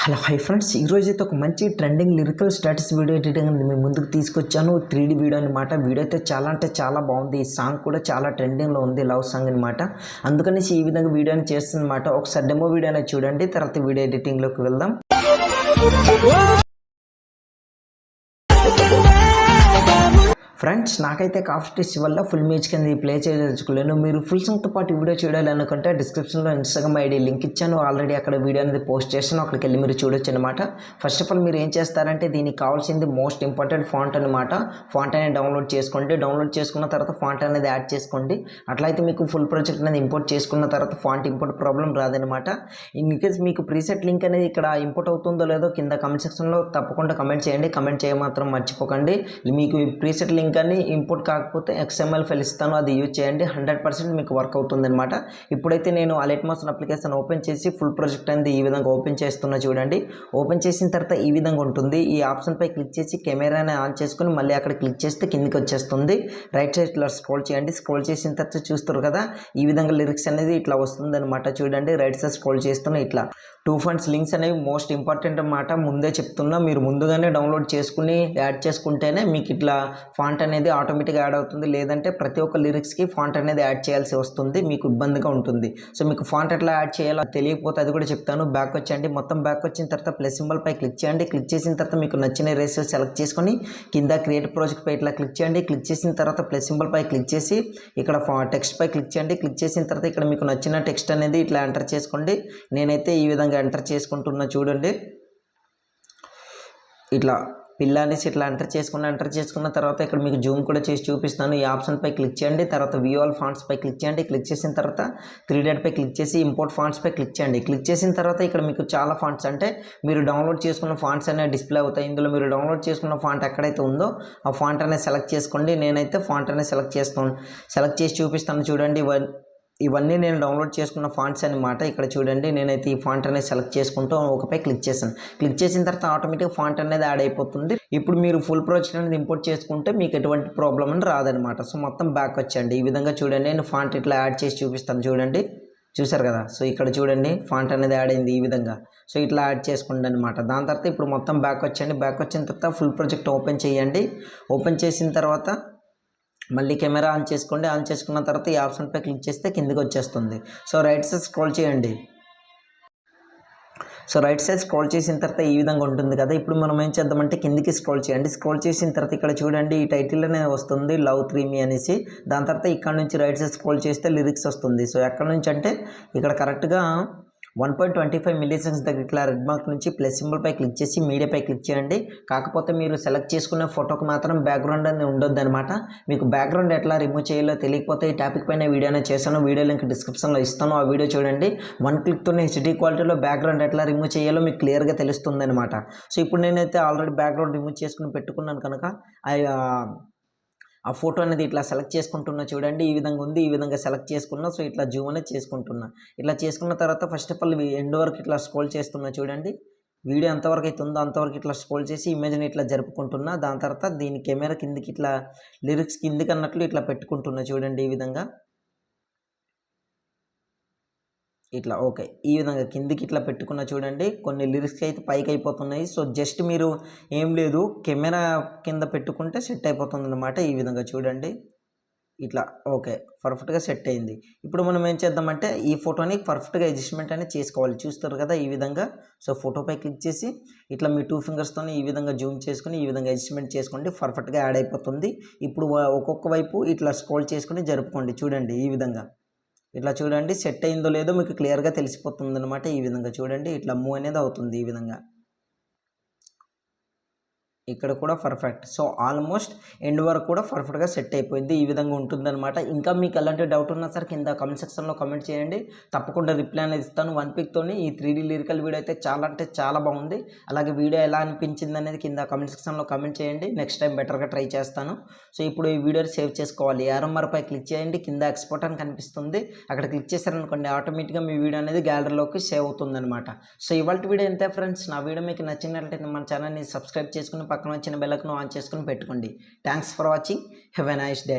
Hello hi friends, ఈరోజు అయితే ఒక మంచి trending lyrical status video editing అనేది మేము ముందుకు తీసుకొచ్చాను. 3D వీడియో అనమాట. వీడియో అయితే చాలా అంటే చాలా బాగుంది. ఈ సాంగ్ కూడా చాలా ట్రెండింగ్లో ఉంది, లవ్ సాంగ్ అనమాట. అందుకనేసి ఈ విధంగా వీడియోని చేస్తుందన్నమాట. ఒకసారి డెమో వీడియో అనేది చూడండి, తర్వాత వీడియో ఎడిటింగ్లోకి వెళ్దాం. ఫ్రెండ్స్, నాకైతే కాఫ్టిస్ వల్ల ఫుల్ మ్యూజిక్ అనేది ప్లే చేయదలుచుకోలేను. మీరు ఫుల్ సాంగ్తో పాటు వీడియో చూడాలి అనుకుంటే డిస్క్రిప్షన్లో ఇన్స్టాగ్రామ్ ఐడి లింక్ ఇచ్చాను. ఆల్రెడీ అక్కడ వీడియో అనేది పోస్ట్ చేస్తాను, అక్కడికి వెళ్ళి మీరు చూడొచ్చు అనమాట. ఫస్ట్ ఆఫ్ ఆల్ మీరు ఏం చేస్తారంటే దీనికి కావాల్సింది మోస్ట్ ఇంపార్టెంట్ ఫాంట్ అనమాట. ఫాంట్ అనేది డౌన్లోడ్ చేసుకోండి. డౌన్లోడ్ చేసుకున్న తర్వాత ఫాంట్ అనేది యాడ్ చేసుకోండి. అట్లయితే మీకు ఫుల్ ప్రాజెక్ట్ అనేది ఇంపోర్ట్ చేసుకున్న తర్వాత ఫాంట్ ఇంపోర్ట్ ప్రాబ్లం రాదనమాట. ఇన్ కేస్ మీకు ప్రీసెట్ లింక్ అనేది ఇక్కడ ఇంపోర్ట్ అవుతుందో లేదో కింద కమెంట్ సెక్షన్లో తప్పకుండా కమెంట్ చేయండి. కమెంట్ చేయమాత్రం మర్చిపోకండి. మీకు ప్రీసెట్ లింక్ అని ఇంపోర్ట్ కాకపోతే XML ఫైల్ ఇస్తాను, అది యూజ్ చేయండి. 100% మీకు వర్క్ అవుతుంది అనమాట. ఇప్పుడైతే నేను అలైట్మోషన్ అప్లికేషన్ ఓపెన్ చేసి ఫుల్ ప్రాజెక్ట్ అనేది ఈ విధంగా ఓపెన్ చేస్తున్నా చూడండి. ఓపెన్ చేసిన తర్వాత ఈ విధంగా ఉంటుంది. ఈ ఆప్షన్పై క్లిక్ చేసి కెమెరాని ఆన్ చేసుకుని మళ్ళీ అక్కడ క్లిక్ చేస్తే కిందికి వచ్చేస్తుంది. రైట్ సైడ్ ఇట్లా స్క్రోల్ చేయండి. స్క్రోల్ చేసిన తర్వాత చూస్తారు కదా, ఈ విధంగా లిరిక్స్ అనేది ఇట్లా వస్తుంది అనమాట. చూడండి, రైట్ సైడ్ స్క్రోల్ చేస్తున్నా. ఇట్లా 2 ఫండ్స్ లింక్స్ అనేవి మోస్ట్ ఇంపార్టెంట్ అన్నమాట. ముందే చెప్తున్నా, మీరు ముందుగానే డౌన్లోడ్ చేసుకుని యాడ్ చేసుకుంటేనే మీకు ఇట్లా ఫాంట్ అనేది ఆటోమేటిక్గా యాడ్ అవుతుంది. లేదంటే ప్రతి ఒక్క లిరిక్స్కి ఫాంట్ అనేది యాడ్ చేయాల్సి వస్తుంది, మీకు ఇబ్బందిగా ఉంటుంది. సో మీకు ఫాంట్ ఎట్లా యాడ్ చేయాలో తెలియకపోతే అది కూడా చెప్తాను. బ్యాక్ వచ్చేయండి. మొత్తం బ్యాక్ వచ్చిన తర్వాత ప్లస్ సింబల్ పై క్లిక్ చేయండి. క్లిక్ చేసిన తర్వాత మీకు నచ్చిన రేషియో సెలెక్ట్ చేసుకొని కింద క్రియేట్ ప్రాజెక్ట్ పై ఇట్లా క్లిక్ చేయండి. క్లిక్ చేసిన తర్వాత ప్లస్ సింబల్ పై క్లిక్ చేసి ఇక్కడ టెక్స్ట్ పై క్లిక్ చేయండి. క్లిక్ చేసిన తర్వాత ఇక్కడ మీకు నచ్చిన టెక్స్ట్ అనేది ఇట్లా ఎంటర్ చేసుకోండి. నేనైతే ఈ విధంగా ఎంటర్ చేసుకుంటున్నా చూడండి. ఇట్లా పిల్ల అనేసి ఇట్లా ఎంటర్ చేసుకున్న తర్వాత ఇక్కడ మీకు జూమ్ కూడా చేసి చూపిస్తాను. ఈ ఆప్షన్ పై క్లిక్ చేయండి. తర్వాత వ్యూ ఆల్ ఫాంట్స్ పై క్లిక్ చేయండి. క్లిక్ చేసిన తర్వాత 3 డాట్ పై క్లిక్ చేసి ఇంపోర్ట్ ఫాంట్స్ పై క్లిక్ చేయండి. క్లిక్ చేసిన తర్వాత ఇక్కడ మీకు చాలా ఫాంట్స్ అంటే మీరు డౌన్లోడ్ చేసుకున్న ఫాంట్స్ అనేవి డిస్ప్లే అవుతాయి. ఇందులో మీరు డౌన్లోడ్ చేసుకున్న ఫాంట్ ఎక్కడైతే ఉందో ఆ ఫాంట్ అనేది సెలెక్ట్ చేసుకోండి. నేనైతే ఫాంట్ అనేది సెలెక్ట్ చేసి చూపిస్తాను చూడండి. ఇవన్నీ నేను డౌన్లోడ్ చేసుకున్న ఫాంట్స్ అనమాట. ఇక్కడ చూడండి, నేనైతే ఈ ఫాంట్ అనేది సెలెక్ట్ చేసుకుంటూ ఒకపై క్లిక్ చేశాను. క్లిక్ చేసిన తర్వాత ఆటోమేటిక్ ఫాంట్ అనేది యాడ్ అయిపోతుంది. ఇప్పుడు మీరు ఫుల్ ప్రాజెక్ట్ అనేది ఇంపోర్ట్ చేసుకుంటే మీకు ఎటువంటి ప్రాబ్లం అని రాదనమాట. సో మొత్తం బ్యాక్ వచ్చండి. ఈ విధంగా చూడండి, నేను ఫాంట్ ఇట్లా యాడ్ చేసి చూపిస్తాను చూడండి. చూసారు కదా, సో ఇక్కడ చూడండి ఫాంట్ అనేది యాడ్ అయింది ఈ విధంగా. సో ఇట్లా యాడ్ చేసుకోండి అనమాట. దాని తర్వాత ఇప్పుడు మొత్తం బ్యాక్ వచ్చండి. బ్యాక్ వచ్చిన తర్వాత ఫుల్ ప్రాజెక్ట్ ఓపెన్ చేయండి. ఓపెన్ చేసిన తర్వాత మళ్ళీ కెమెరా ఆన్ చేసుకోండి. ఆన్ చేసుకున్న తర్వాత ఈ ఆప్షన్పై క్లిక్ చేస్తే కిందికి వచ్చేస్తుంది. సో రైట్ సైడ్ స్క్రోల్ చేయండి. సో రైట్ సైడ్ స్క్రోల్ చేసిన తర్వాత ఈ విధంగా ఉంటుంది కదా. ఇప్పుడు మనం ఏం చేద్దామంటే కిందికి స్క్రోల్ చేయండి. స్క్రోల్ చేసిన తర్వాత ఇక్కడ చూడండి, ఈ టైటిల్ అనేది వస్తుంది లవ్ 3 అనేసి. దాని తర్వాత ఇక్కడ నుంచి రైట్ సైడ్ స్క్రోల్ చేస్తే లిరిక్స్ వస్తుంది. సో ఎక్కడ నుంచి అంటే ఇక్కడ కరెక్ట్గా 1.25 మిల్లీ సెకండ్స్ దగ్గర ఇట్లా రెడ్ మార్క్ నుంచి ప్లస్ సింబల్ పై క్లిక్ చేసి మీడియాపై క్లిక్ చేయండి. కాకపోతే మీరు సెలెక్ట్ చేసుకునే ఫోటోకి మాత్రం బ్యాక్గ్రౌండ్ అనేది ఉండొద్దు అనమాట. మీకు బ్యాక్గ్రౌండ్ ఎట్లా రిమూవ్ చేయాలో తెలియకపోతే ఈ టాపిక్ పైన వీడియో అనేది చేశాను. వీడియో లింక్ డిస్క్రిప్షన్లో ఇస్తాను, ఆ వీడియో చూడండి. 1 క్లిక్తోనే HD క్వాలిటీలో బ్యాక్గ్రౌండ్ ఎట్లా రిమూవ్ చేయాలో మీకు క్లియర్గా తెలుస్తుంది అనమాట. సో ఇప్పుడు నేనైతే ఆల్రెడీ బ్యాక్గ్రౌండ్ రిమూవ్ చేసుకుని పెట్టుకున్నాను కనుక ఆ ఫోటో అనేది ఇట్లా సెలెక్ట్ చేసుకుంటున్నా చూడండి. ఈ విధంగా ఉంది. ఈ విధంగా సెలెక్ట్ చేసుకున్నా. సో ఇట్లా జూమ్ అనేది చేసుకుంటున్నా. ఇట్లా చేసుకున్న తర్వాత ఫస్ట్ ఆఫ్ ఆల్ ఎండ్ వరకు ఇట్లా స్క్రోల్ చేస్తున్నా చూడండి. వీడియో ఎంతవరకు అయితే ఉందో అంతవరకు ఇట్లా స్క్రోల్ చేసి ఇమేజ్ని ఇట్లా జరుపుకుంటున్నా. దాని తర్వాత దీని కెమెరా కిందికి ఇట్లా లిరిక్స్ కిందికి అన్నట్లు ఇట్లా పెట్టుకుంటున్నా చూడండి. ఈ విధంగా ఇట్లా ఓకే, ఈ విధంగా కిందికి ఇట్లా పెట్టుకున్న చూడండి. కొన్ని లిరిక్స్ అయితే పైకి అయిపోతున్నాయి. సో జస్ట్ మీరు ఏం లేదు, కెమెరా కింద పెట్టుకుంటే సెట్ అయిపోతుంది అనమాట. ఈ విధంగా చూడండి. ఇట్లా ఓకే, పర్ఫెక్ట్గా సెట్ అయింది. ఇప్పుడు మనం ఏం చేద్దామంటే ఈ ఫోటోని పర్ఫెక్ట్గా అడ్జస్ట్మెంట్ అనేది చేసుకోవాలి. చూస్తారు కదా ఈ విధంగా. సో ఫోటోపై క్లిక్ చేసి ఇట్లా మీ 2 ఫింగర్స్తో ఈ విధంగా జూమ్ చేసుకుని ఈ విధంగా అడ్జస్ట్మెంట్ చేసుకోండి. పర్ఫెక్ట్గా యాడ్ అయిపోతుంది. ఇప్పుడు ఒక్కొక్క వైపు ఇట్లా స్క్రోల్ చేసుకుని జరుపుకోండి చూడండి. ఈ విధంగా ఇట్లా చూడండి, సెట్ అయిందో లేదో మీకు క్లియర్గా తెలిసిపోతుంది అనమాట. ఈ విధంగా చూడండి, ఇట్లా మూవ్ అనేది అవుతుంది ఈ విధంగా. ఇక్కడ కూడా పర్ఫెక్ట్. సో ఆల్మోస్ట్ ఎండ్ వరకు కూడా పర్ఫెక్ట్గా సెట్ అయిపోయింది. ఈ విధంగా ఉంటుందన్నమాట. ఇంకా మీకు ఎలాంటి డౌట్ ఉన్నా సరే కింద కమెంట్ సెక్షన్లో కమెంట్ చేయండి, తప్పకుండా రిప్లై అనేది ఇస్తాను. 1 పిక్తోని ఈ 3D లిరికల్ వీడియో అయితే చాలా అంటే చాలా బాగుంది. అలాగే వీడియో ఎలా అనిపించింది అనేది కింద కమెంట్ సెక్షన్లో కమెంట్ చేయండి. నెక్స్ట్ టైం బెటర్గా ట్రై చేస్తాను. సో ఇప్పుడు ఈ వీడియోని సేవ్ చేసుకోవాలి. ARMR పై క్లిక్ చేయండి. కింద ఎక్స్పోర్ట్ అని కనిపిస్తుంది, అక్కడ క్లిక్ చేశారనుకోండి ఆటోమేటిక్గా మీ వీడియో అనేది గ్యాలరీలోకి సేవ్ అవుతుంది అనమాట. సో ఇవాళ వీడియో ఎంతే ఫ్రెండ్స్. నా వీడియో మీకు నచ్చినట్లయితే మన ఛానల్ని సబ్స్క్రైబ్ చేసుకుని పక్కన వచ్చిన బెల్ ఐకాన్ ఆన్ చేసుకుని పెట్టుకోండి. Thanks for watching. Have a nice day.